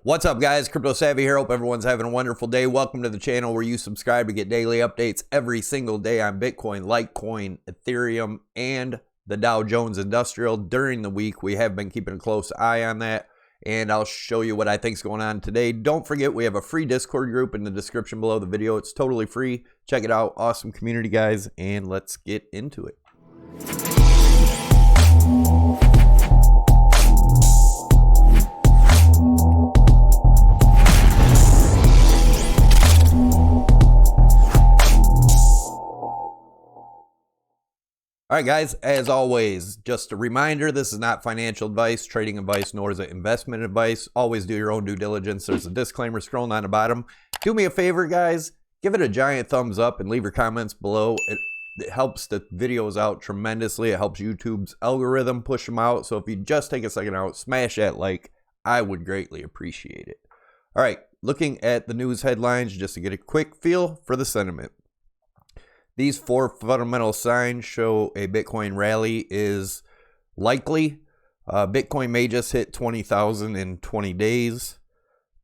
What's up, guys? CryptoSavy here. Hope everyone's having a wonderful day. Welcome to the channel where you subscribe to get daily updates every single day on Bitcoin, Litecoin, Ethereum, and the Dow Jones Industrial. During the week, we have been keeping a close eye on that, and I'll show you what I think is going on today. Don't forget, we have a free Discord group in the description below the video. It's totally free. Check it out. Awesome community, guys, and let's get into it. All right, guys, as always, just a reminder, this is not financial advice, trading advice, nor is it investment advice. Always do your own due diligence. There's a disclaimer scrolling on the bottom. Do me a favor, guys, give it a giant thumbs up and leave your comments below. It helps the videos out tremendously. It helps YouTube's algorithm push them out. So if you just take a second out, smash that like, I would greatly appreciate it. All right, looking at the news headlines just to get a quick feel for the sentiment. These four fundamental signs show a Bitcoin rally is likely. Bitcoin may just hit 20,000 in 20 days.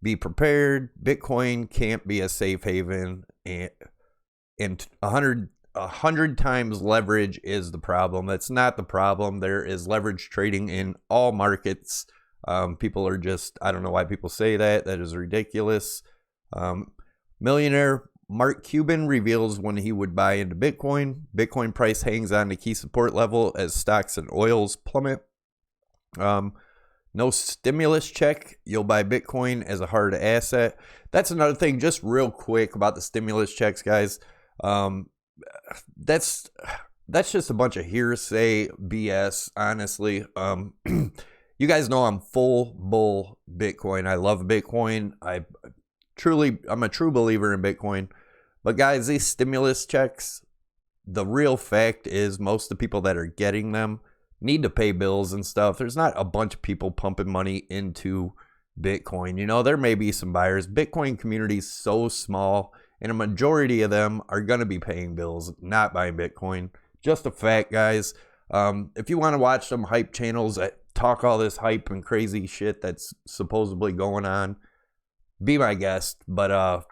Be prepared. Bitcoin can't be a safe haven, and 100 times leverage is the problem. That's not the problem. There is leverage trading in all markets. People are just, I don't know why people say that. That is ridiculous. Millionaire Mark Cuban reveals when he would buy into Bitcoin. Bitcoin price hangs on the key support level as stocks and oils plummet. No stimulus check. You'll buy Bitcoin as a hard asset. That's another thing, just real quick about the stimulus checks, guys. That's just a bunch of hearsay BS, honestly. You guys know I'm full bull Bitcoin. I love Bitcoin. I'm a true believer in Bitcoin. But guys, these stimulus checks, the real fact is most of the people that are getting them need to pay bills and stuff. There's not a bunch of people pumping money into Bitcoin. You know, there may be some buyers. Bitcoin community is so small, and a majority of them are going to be paying bills, not buying Bitcoin. Just a fact, guys. If you want to watch some hype channels that talk all this hype and crazy shit that's supposedly going on, be my guest. But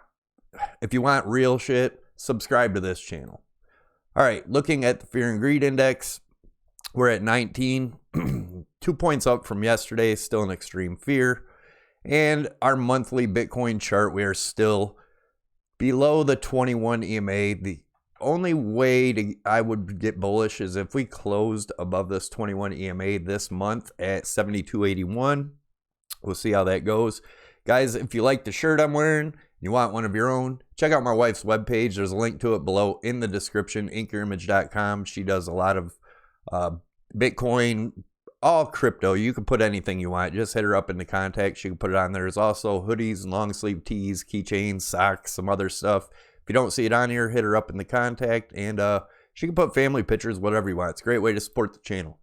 if you want real shit, subscribe to this channel. All right, looking at the fear and greed index, we're at 19, 2 points up from yesterday, still in extreme fear. And our monthly Bitcoin chart, we are still below the 21 EMA. The only way I would get bullish is if we closed above this 21 EMA this month at 72.81. We'll see how that goes. Guys, if you like the shirt I'm wearing, you want one of your own, check out my wife's webpage. There's a link to it below in the description, inkyorimage.com. She does a lot of Bitcoin, all crypto. You can put anything you want. Just hit her up in the contact. She can put it on there. There's also hoodies and long sleeve tees, keychains, socks, some other stuff. If you don't see it on here, hit her up in the contact, and she can put family pictures, whatever you want. It's a great way to support the channel.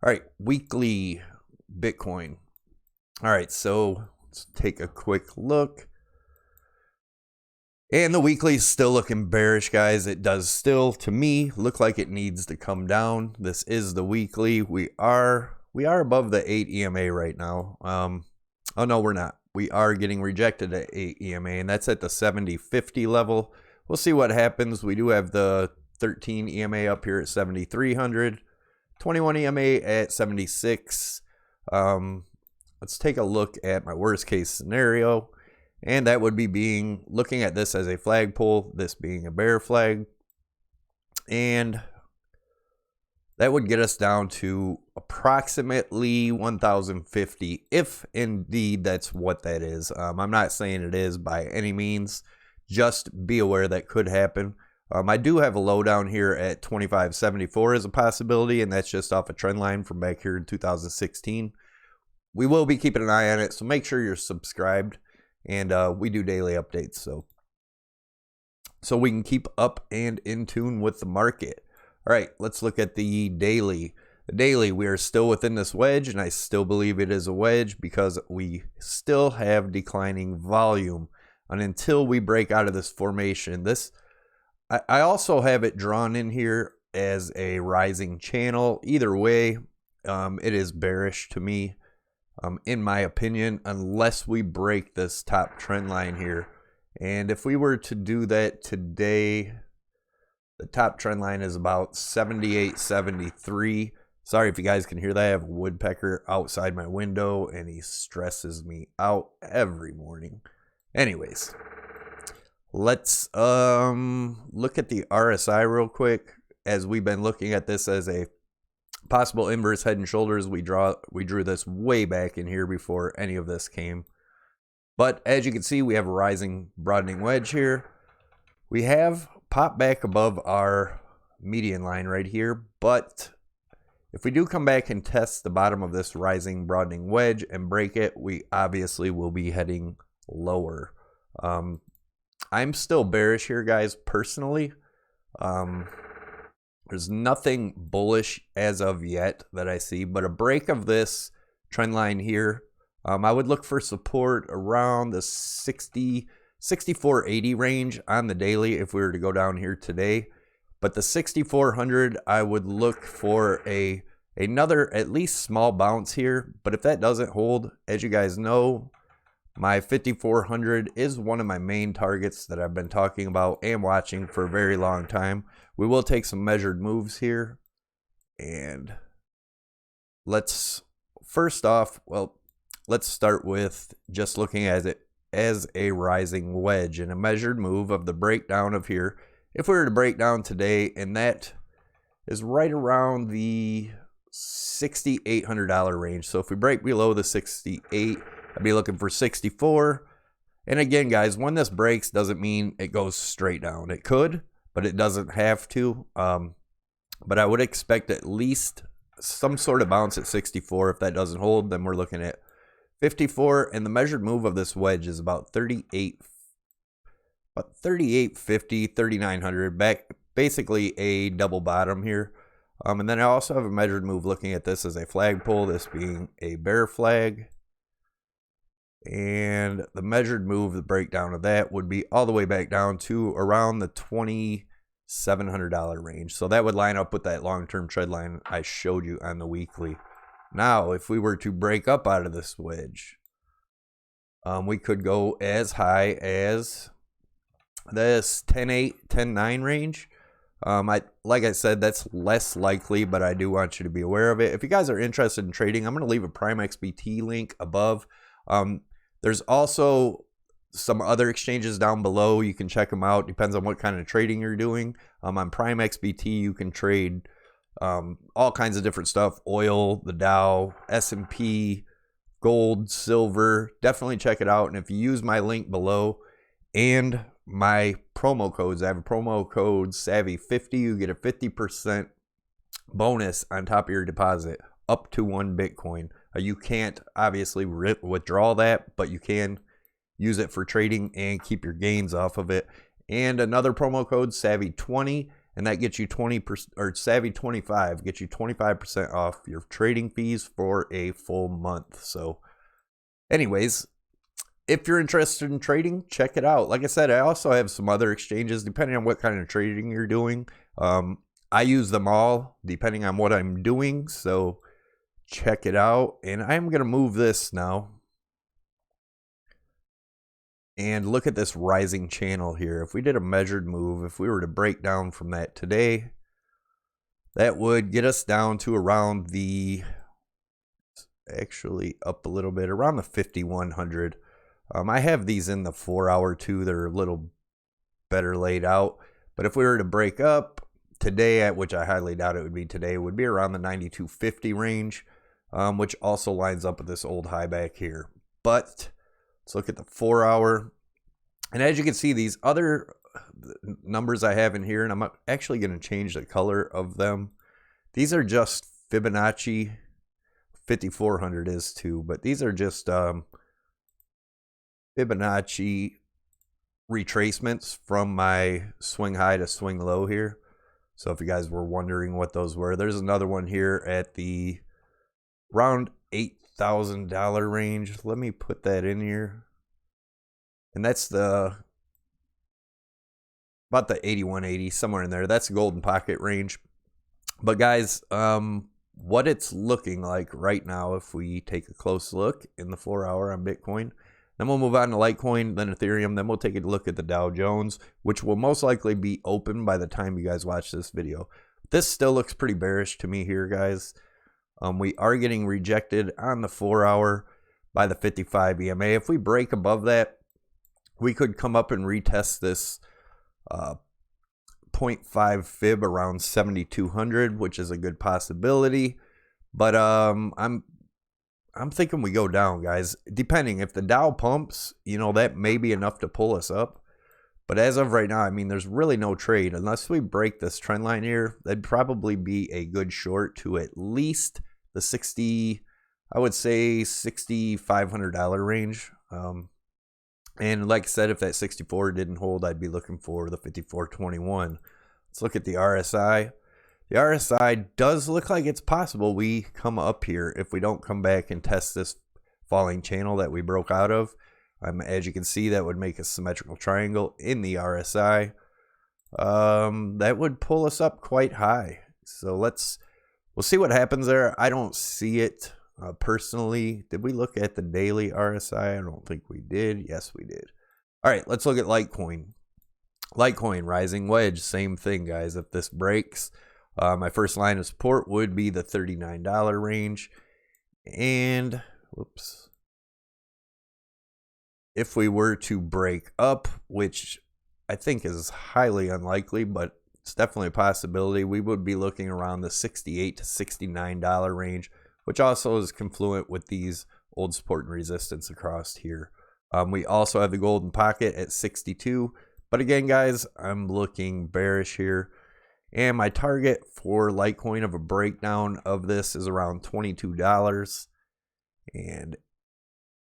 All right, weekly Bitcoin. All right, so let's take a quick look. And the weekly is still looking bearish, guys. It does still, to me, look like it needs to come down. This is the weekly. We are above the 8 EMA right now. Oh, no, we're not. We are getting rejected at 8 EMA, and that's at the 70.50 level. We'll see what happens. We do have the 13 EMA up here at 7,300. 21 EMA at 76. Let's take a look at my worst case scenario. And that would be looking at this as a flagpole, this being a bear flag. And that would get us down to approximately 1,050, if indeed that's what that is. I'm not saying it is by any means. Just be aware that could happen. I do have a low down here at 25.74 as a possibility, and that's just off a trend line from back here in 2016. We will be keeping an eye on it, so make sure you're subscribed. And we do daily updates, so we can keep up and in tune with the market. All right, let's look at the daily. The daily, we are still within this wedge, and I still believe it is a wedge because we still have declining volume. And until we break out of this formation, I also have it drawn in here as a rising channel. Either way, it is bearish to me. in my opinion, unless we break this top trend line here. And if we were to do that today, the top trend line is about 78.73. Sorry if you guys can hear that. I have a woodpecker outside my window and he stresses me out every morning. Anyways, let's look at the RSI real quick, as we've been looking at this as a possible inverse head and shoulders. We drew this way back in here before any of this came. But as you can see, we have a rising broadening wedge here. We have popped back above our median line right here, but if we do come back and test the bottom of this rising broadening wedge and break it, we obviously will be heading lower. I'm still bearish here, guys, personally. There's nothing bullish as of yet that I see, but a break of this trend line here, I would look for support around the 6480 range on the daily if we were to go down here today. But the 6400, I would look for another at least small bounce here. But if that doesn't hold, as you guys know, my 5400 is one of my main targets that I've been talking about and watching for a very long time. We will take some measured moves here. And let's first off, well, let's start with just looking at it as a rising wedge and a measured move of the breakdown of here. If we were to break down today, and that is right around the $6,800 range. So if we break below the 68, I'd be looking for 64. And again, guys, when this breaks doesn't mean it goes straight down. It could, but it doesn't have to. But I would expect at least some sort of bounce at 64. If that doesn't hold, then we're looking at 54, and the measured move of this wedge is about 3850, 3900, back, basically a double bottom here. And then I also have a measured move looking at this as a flagpole, this being a bear flag. And the measured move, the breakdown of that would be all the way back down to around the $2,700 range. So that would line up with that long-term trend line I showed you on the weekly. Now, if we were to break up out of this wedge, we could go as high as this 10.8, 10.9 range. Like I said, that's less likely, but I do want you to be aware of it. If you guys are interested in trading, I'm going to leave a Prime XBT link above. There's also some other exchanges down below. You can check them out. Depends on what kind of trading you're doing. On Prime XBT, you can trade all kinds of different stuff: oil, the Dow, S&P, gold, silver. Definitely check it out. And if you use my link below and my promo codes, I have a promo code Savy50, you get a 50% bonus on top of your deposit up to 1 Bitcoin. You can't obviously withdraw that, but you can use it for trading and keep your gains off of it. And another promo code Savy20, and that gets you 20%, or Savy25 gets you 25% off your trading fees for a full month. So anyways, if you're interested in trading, check it out. Like I said, I also have some other exchanges depending on what kind of trading you're doing. I use them all depending on what I'm doing, so check it out. And I'm going to move this now and look at this rising channel here. If we did a measured move, if we were to break down from that today, that would get us down to around the, actually up a little bit, around the 5100. I have these in the 4-hour too. They're a little better laid out. But if we were to break up today, at which I highly doubt it would be today, would be around the 9250 range, which also lines up with this old high back here. But let's look at the 4-hour. And as you can see, these other numbers I have in here, and I'm actually going to change the color of them. These are just Fibonacci. 5400 is too, but these are just Fibonacci retracements from my swing high to swing low here. So if you guys were wondering what those were, there's another one here at the around $8,000 range. Let me put that in here. And that's the about the 8180, somewhere in there. That's the golden pocket range. But guys, what it's looking like right now if we take a close look in the 4 hour on Bitcoin. Then we'll move on to Litecoin, then Ethereum, then we'll take a look at the Dow Jones, which will most likely be open by the time you guys watch this video. This still looks pretty bearish to me here, guys. We are getting rejected on the 4 hour by the 55 EMA. If we break above that, we could come up and retest this 0.5 fib around 7,200, which is a good possibility. But I'm thinking we go down, guys. Depending if the Dow pumps, you know, that may be enough to pull us up. But as of right now, I mean, there's really no trade unless we break this trend line here. That'd probably be a good short to at least the 60, I would say $6,500 range. And like I said, if that 64 didn't hold, I'd be looking for the 54.21. Let's look at the RSI. The RSI does look like it's possible we come up here if we don't come back and test this falling channel that we broke out of. As you can see, that would make a symmetrical triangle in the RSI. That would pull us up quite high. So we'll see what happens there. I don't see it personally. Did we look at the daily RSI? I don't think we did. Yes, we did. All right, let's look at Litecoin. Litecoin, rising wedge, same thing, guys. If this breaks, my first line of support would be the $39 range. And, whoops. If we were to break up, which I think is highly unlikely, but it's definitely a possibility, we would be looking around the $68 to $69 range, which also is confluent with these old support and resistance across here. We also have the golden pocket at 62. But again, guys, I'm looking bearish here. And my target for Litecoin of a breakdown of this is around $22. And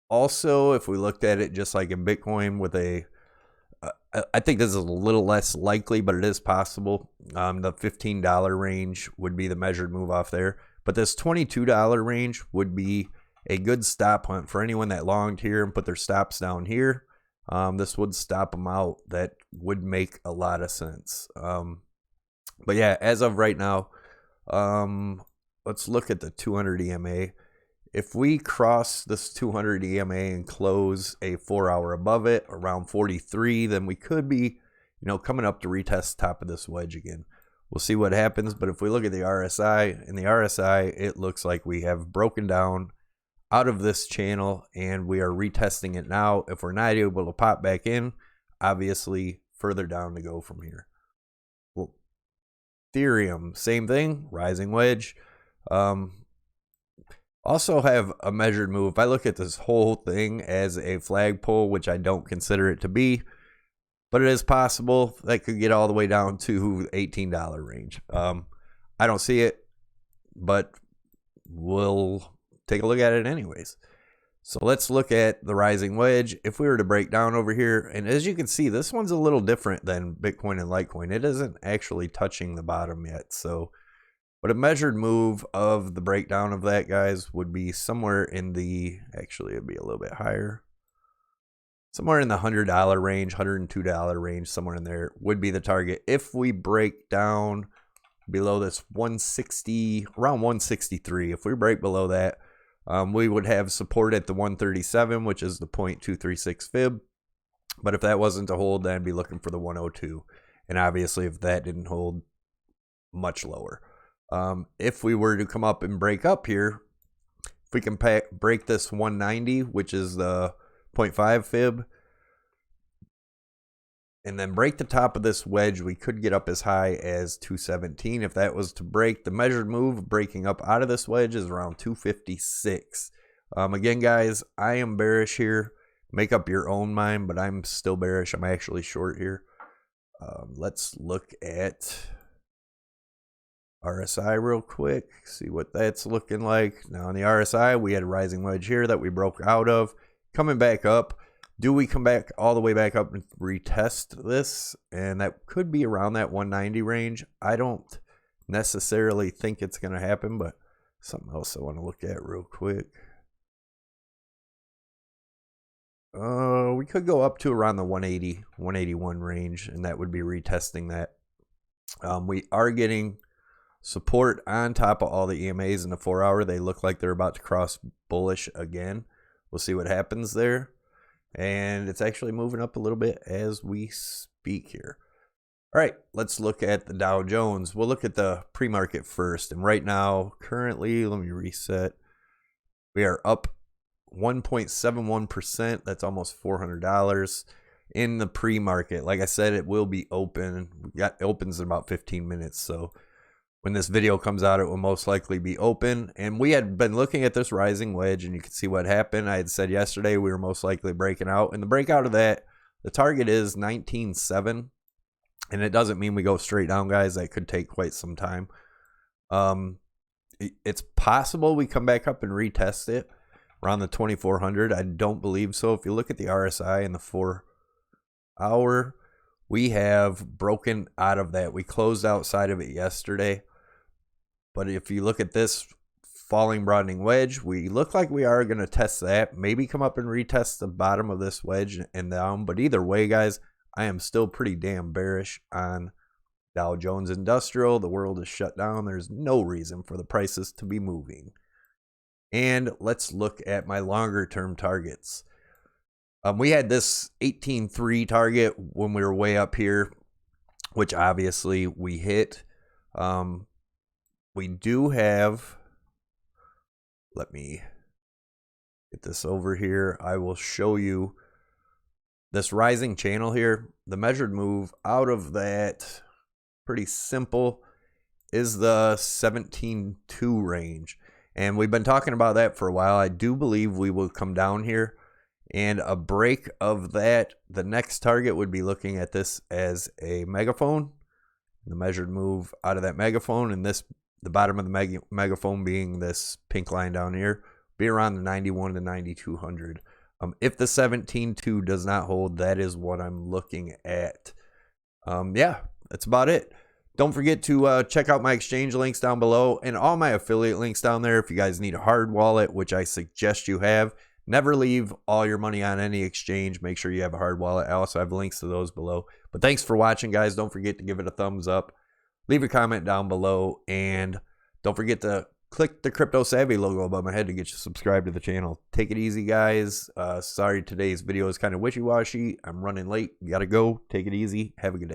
also, if we looked at it just like in Bitcoin with I think this is a little less likely, but it is possible. The $15 range would be the measured move off there. But this $22 range would be a good stop hunt for anyone that longed here and put their stops down here. This would stop them out. That would make a lot of sense. But yeah, as of right now, let's look at the 200 EMA. If we cross this 200 EMA and close a 4 hour above it around 43, then we could be, you know, coming up to retest top of this wedge again. We'll see what happens. But if we look at the RSI, in the RSI, it looks like we have broken down out of this channel and we are retesting it now. If we're not able to pop back in, obviously further down to go from here. Well, Ethereum, same thing, rising wedge. Also have a measured move. If I look at this whole thing as a flagpole, which I don't consider it to be, but it is possible that could get all the way down to $18 range. I don't see it, but we'll take a look at it anyways. So let's look at the rising wedge. If we were to break down over here, and as you can see, this one's a little different than Bitcoin and Litecoin. It isn't actually touching the bottom yet. So, but a measured move of the breakdown of that, guys, would be somewhere in the, actually it'd be a little bit higher. Somewhere in the $100 range, $102 range, somewhere in there would be the target. If we break down below this 160, around 163, if we break below that, we would have support at the 137, which is the 0.236 fib. But if that wasn't to hold, then I'd be looking for the 102. And obviously, if that didn't hold, much lower. If we were to come up and break up here, if we can break this 190, which is the 0.5 fib, and then break the top of this wedge, we could get up as high as 217. If that was to break, the measured move breaking up out of this wedge is around 256. Again, guys, I am bearish here. Make up your own mind, but I'm still bearish. I'm actually short here. Let's look at RSI real quick, see what that's looking like. Now on the RSI, we had a rising wedge here that we broke out of. Coming back up, do we come back all the way back up and retest this? And that could be around that 190 range. I don't necessarily think it's going to happen, but something else I want to look at real quick. We could go up to around the 180, 181 range, and that would be retesting that. We are getting support on top of all the EMAs in the 4 hour. They look like they're about to cross bullish again. We'll see what happens there. And it's actually moving up a little bit as we speak here. All right, let's look at the Dow Jones. We'll look at the pre-market first. And right now, currently, let me reset. We are up 1.71%. That's almost $400 in the pre-market. Like I said, it will be open. It opens in about 15 minutes. So when this video comes out, it will most likely be open. And we had been looking at this rising wedge, and you can see what happened. I had said yesterday we were most likely breaking out. And the breakout of that, the target is 19.7. And it doesn't mean we go straight down, guys. That could take quite some time. It's possible we come back up and retest it around the 2400. I don't believe so. If you look at the RSI in the 4 hour, we have broken out of that. We closed outside of it yesterday. But if you look at this falling broadening wedge, we look like we are going to test that. Maybe come up and retest the bottom of this wedge and down. But either way, guys, I am still pretty damn bearish on Dow Jones Industrial. The world is shut down. There's no reason for the prices to be moving. And let's look at my longer term targets. We had this 18.3 target when we were way up here, which obviously we hit. We do have, let me get this over here. I will show you this rising channel here. The measured move out of that, pretty simple, is the 17.2 range. And we've been talking about that for a while. I do believe we will come down here. And a break of that, the next target would be looking at this as a megaphone. The measured move out of that megaphone, and this, the bottom of the megaphone being this pink line down here, be around the 91 to 9200. If the 17.2 does not hold, that is what I'm looking at. Yeah, that's about it. Don't forget to check out my exchange links down below and all my affiliate links down there. If you guys need a hard wallet, which I suggest you have, never leave all your money on any exchange. Make sure you have a hard wallet. I also have links to those below. But thanks for watching, guys. Don't forget to give it a thumbs up. Leave a comment down below. And don't forget to click the CryptoSavy logo above my head to get you subscribed to the channel. Take it easy, guys. Sorry today's video is kind of wishy-washy. I'm running late. Gotta go. Take it easy. Have a good day.